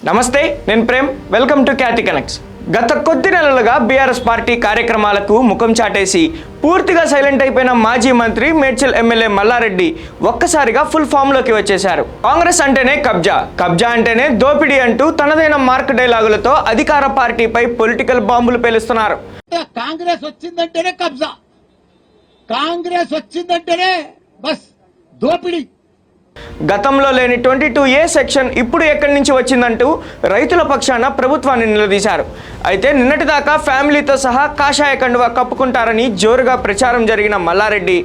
నమస్తే, నేను Prem. Welcome to Khyati Connects. గత కొద్ది నెలలుగా బీఆర్ఎస్ పార్టీ కార్యక్రమాలకు ముఖం చాటేసి పూర్తిగా సైలెంట్ అయిపోయిన మాజీ మంత్రి మేడ్చల్ ఎమ్మెల్యే మల్లారెడ్డి ఒక్కసారిగా ఫుల్ ఫామ్లోకి వచ్చేశారు. కాంగ్రెస్ అంటేనే కబ్జా, కబ్జా అంటేనే దోపిడీ అంటూ తనదైన మార్క్ డైలాగులతో అధికార పార్టీపై పొలిటికల్ బాంబులు పేలుస్తున్నారు. కాంగ్రెస్ వచ్చిందంటేనే కబ్జా, కాంగ్రెస్ వచ్చిందంటేనే బస్ దోపిడీ. గతంలో లేని 22A సెక్షన్ ఇప్పుడు ఎక్కడి నుంచి వచ్చిందంటూ రైతుల పక్షాన ప్రభుత్వాన్ని నిలదీశారు. అయితే నిన్నటిదాకా ఫ్యామిలీతో సహా కాషాయ కండువా కప్పుకుంటారని జోరుగా ప్రచారం జరిగిన మల్లారెడ్డి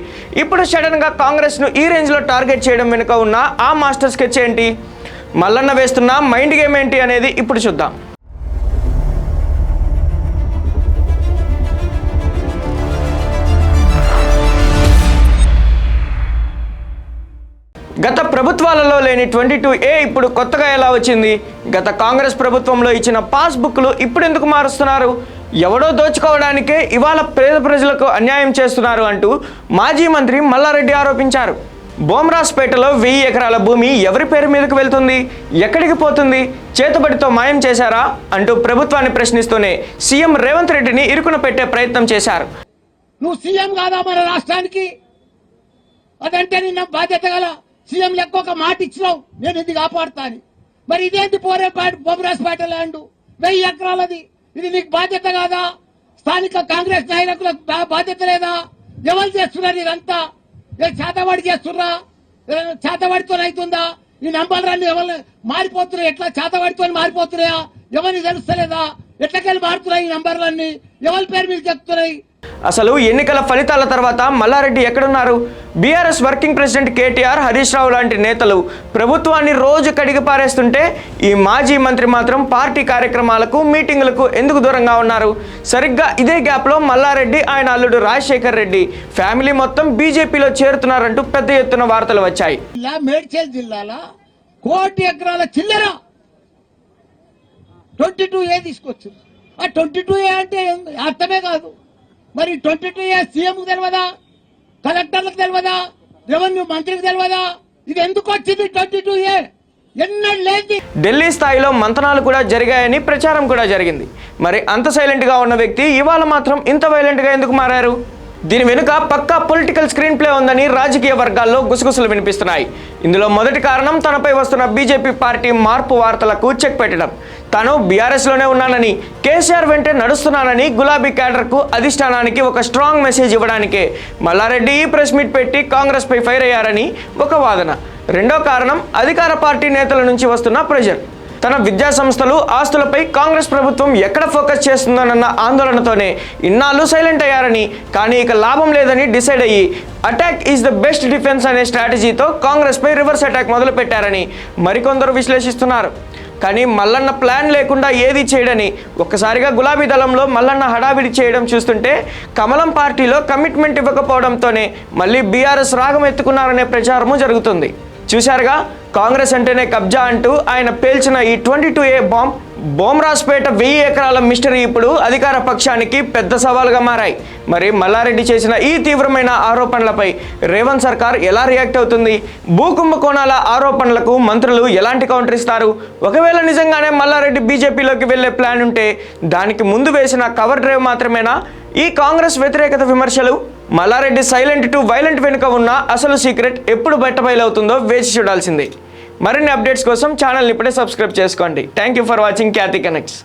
ఇప్పుడు సడన్గా కాంగ్రెస్ను ఈ రేంజ్లో టార్గెట్ చేయడం వెనుక ఉన్న ఆ మాస్టర్ స్కెచ్ ఏంటి, మల్లన్న వేస్తున్న మైండ్ గేమ్ ఏంటి అనేది ఇప్పుడు చూద్దాం. గత ప్రభుత్వాలలో లేని 22A ఇప్పుడు కొత్తగా ఎలా వచ్చింది? గత కాంగ్రెస్ ప్రభుత్వంలో ఇచ్చిన పాస్బుక్లు ఇప్పుడు ఎందుకు మారుస్తున్నారు? ఎవడో దోచుకోవడానికే ఇవాళ పేద ప్రజలకు అన్యాయం చేస్తున్నారు అంటూ మాజీ మంత్రి మల్లారెడ్డి ఆరోపించారు. బోమ్రాస్పేటలో 1000 ఎకరాల భూమి ఎవరి పేరు మీదకు వెళ్తుంది, ఎక్కడికి పోతుంది, చేతబడితో మాయం చేశారా అంటూ ప్రభుత్వాన్ని ప్రశ్నిస్తూనే సీఎం రేవంత్ రెడ్డిని ఇరుకున పెట్టే ప్రయత్నం చేశారు. నువ్వు సీఎం కాదా మన రాష్ట్రానికి? అదంటే నిన్న బాధ్యత గల సీఎం లెక్క ఒక మాట ఇచ్చినావు, నేను ఇది కాపాడుతా అని. మరి ఇదేంటి బొమ్మరాజపేట ల్యాండ్ 1000 ఎకరాలది, ఇది నీకు బాధ్యత కాదా? స్థానిక కాంగ్రెస్ నాయకులకు బాధ్యత లేదా? ఎవరు చేస్తున్నారు ఇదంతా? చేతవాడి చేస్తుర్రా? చేతవాడితో అవుతుందా? ఈ నంబర్లన్నీ ఎవరు మారిపోతున్నాయి? ఎట్లా చేతవాడితో మారిపోతున్నాయా? ఎవరిని తెలుస్తలేదా? ఎట్లకెళ్ళి మారుతున్నాయి ఈ నంబర్లన్నీ? ఎవరి పేరు మీద చెప్తున్నాయి? అసలు ఎన్నికల ఫలితాల తర్వాత మల్లారెడ్డి ఎక్కడున్నారు? BRS working president KTR, Harish Rao లాంటి నేతలు ప్రభుత్వాన్ని రోజు కడిగి పారేస్తుంటే ఈ మాజీ మంత్రి మాత్రం పార్టీ కార్యక్రమాలకు, మీటింగులకు ఎందుకు దూరంగా ఉన్నారు? సరిగ్గా ఇదే గ్యాప్లో మల్లారెడ్డి, ఆయన అల్లుడు రాజశేఖర్ రెడ్డి ఫ్యామిలీ మొత్తం బీజేపీలో చేరుతున్నారంటూ పెద్ద ఎత్తున వార్తలు వచ్చాయి. మేడ్చల్ జిల్లాలో 1 కోటి ఎకరాల చిల్లర 22A తీసుకొచ్చు. ఆ 22A అంటే అర్థమే కాదు. మరి 22A సీఎంకు తెలియదా, కలెక్టర్లకు తెలియదా, రెవెన్యూ మంత్రికి తెలియదా? ఇది ఎందుకు వచ్చింది 22A? ఎన్నడూ లేదు. ఢిల్లీ స్థాయిలో మంతనాలు కూడా జరిగాయని ప్రచారం కూడా జరిగింది. మరి అంత సైలెంట్గా ఉన్న వ్యక్తి ఇవాళ మాత్రం ఇంత వైలెంట్గా ఎందుకు మారారు? దీని వెనుక పక్కా పొలిటికల్ స్క్రీన్ ప్లే ఉందని రాజకీయ వర్గాల్లో గుసగుసలు వినిపిస్తున్నాయి. ఇందులో మొదటి కారణం తనపై వస్తున్న బీజేపీ పార్టీ మార్పు వార్తలకు చెక్ పెట్టడం. తాను బీఆర్ఎస్లోనే ఉన్నానని, కేసీఆర్ వెంటే నడుస్తున్నానని గులాబీ క్యాడర్కు, అధిష్టానానికి ఒక స్ట్రాంగ్ మెసేజ్ ఇవ్వడానికే మల్లారెడ్డి ఈ ప్రెస్ మీట్ పెట్టి కాంగ్రెస్పై ఫైర్ అయ్యారని ఒక వాదన. రెండో కారణం అధికార పార్టీ నేతల నుంచి వస్తున్న ప్రెషర్. తన విద్యా సంస్థలు, ఆస్తులపై కాంగ్రెస్ ప్రభుత్వం ఎక్కడ ఫోకస్ చేస్తుందన్న ఆందోళనతోనే ఇన్నాళ్ళు సైలెంట్ అయ్యారని, కానీ ఇక లాభం లేదని డిసైడ్ అయ్యి attack is the best defence అనే స్ట్రాటజీతో కాంగ్రెస్పై రివర్స్ అటాక్ మొదలు పెట్టారని మరికొందరు విశ్లేషిస్తున్నారు. కానీ మల్లన్న ప్లాన్ లేకుండా ఏది చేయడని ఒక్కసారిగా గులాబీ దళంలో మల్లన్న హడావిడి చేయడం చూస్తుంటే కమలం పార్టీలో కమిట్మెంట్ ఇవ్వకపోవడంతోనే మళ్ళీ బీఆర్ఎస్ రాగం ఎత్తుకున్నారనే ప్రచారము జరుగుతుంది. చూశారుగా, కాంగ్రెస్ అంటేనే కబ్జా అంటూ ఆయన పేల్చిన ఈ 22A బాంబ్, బోమ్రాస్పేట 1000 ఎకరాల మిస్టరీ ఇప్పుడు అధికార పక్షానికి పెద్ద సవాలుగా మారాయి. మరి మల్లారెడ్డి చేసిన ఈ తీవ్రమైన ఆరోపణలపై రేవంత్ సర్కార్ ఎలా రియాక్ట్ అవుతుంది? భూకుంభకోణాల ఆరోపణలకు మంత్రులు ఎలాంటి కౌంటర్ ఇస్తారు? ఒకవేళ నిజంగానే మల్లారెడ్డి బీజేపీలోకి వెళ్లే ప్లాన్ ఉంటే దానికి ముందు వేసిన కవర్ డ్రైవ్ మాత్రమేనా ఈ కాంగ్రెస్ వ్యతిరేకత విమర్శలు? మల్లారెడ్డి సైలెంట్ టు వైలెంట్ వెనుక ఉన్న అసలు సీక్రెట్ ఎప్పుడు బయటబయలవుతుందో వేచి చూడాల్సిందే. మరిన్ని అప్డేట్స్ కోసం ఛానల్ని ఇప్పుడే సబ్స్క్రైబ్ చేసుకోండి. Thank you for watching Khyati connects.